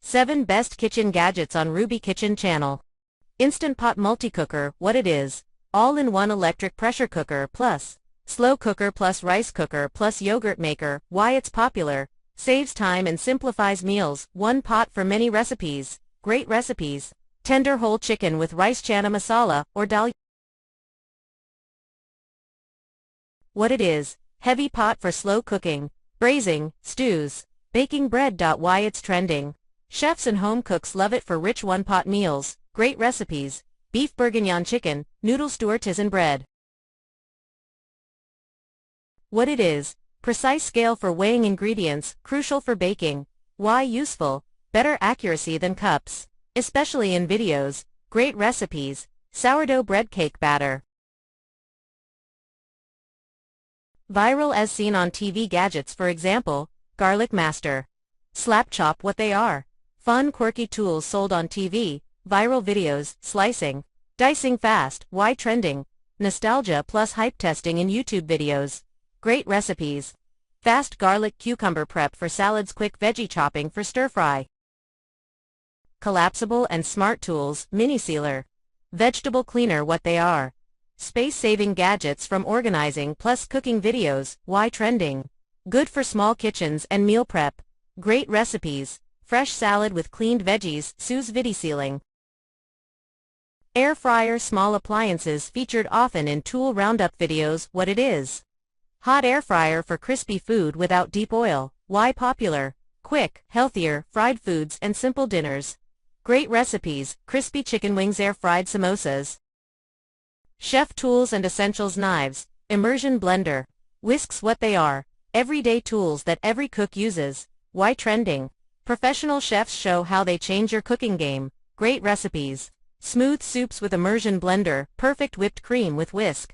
7 Best Kitchen Gadgets on Ruby Kitchen Channel. Instant Pot Multi-Cooker, what it is. All-in-one electric pressure cooker plus slow cooker plus rice cooker plus yogurt maker. Why it's popular. Saves time and simplifies meals. One pot for many recipes. Great recipes. Tender whole chicken with rice chana masala or dal. What it is. Heavy pot for slow cooking, braising, stews, baking bread. Why it's trending. Chefs and home cooks love it for rich one-pot meals. Great recipes. Beef bourguignon chicken, noodles artisan bread. What it is. Precise scale for weighing ingredients, crucial for baking. Why useful. Better accuracy than cups, especially in videos. Great recipes. Sourdough bread cake batter. Viral as seen on TV gadgets, for example, Garlic Master. Slap chop, what they are. Fun quirky tools sold on TV, viral videos, slicing, dicing fast. Why trending. Nostalgia plus hype testing in YouTube videos. Great recipes. Fast garlic cucumber prep for salads, quick veggie chopping for stir fry. Collapsible and smart tools, mini sealer. Vegetable cleaner, what they are. Space-saving gadgets from organizing plus cooking videos. Why trending. Good for small kitchens and meal prep. Great recipes. Fresh salad with cleaned veggies, sous vide sealing. Air fryer, small appliances featured often in tool roundup videos. What it is. Hot air fryer for crispy food without deep oil. Why popular. Quick, healthier, fried foods and simple dinners. Great recipes. Crispy chicken wings, air fried samosas. Chef tools and essentials, knives, immersion blender, whisks, what they are. Everyday tools that every cook uses. Why trending. Professional chefs show how they change your cooking game. Great recipes. Smooth soups with immersion blender, perfect whipped cream with whisk.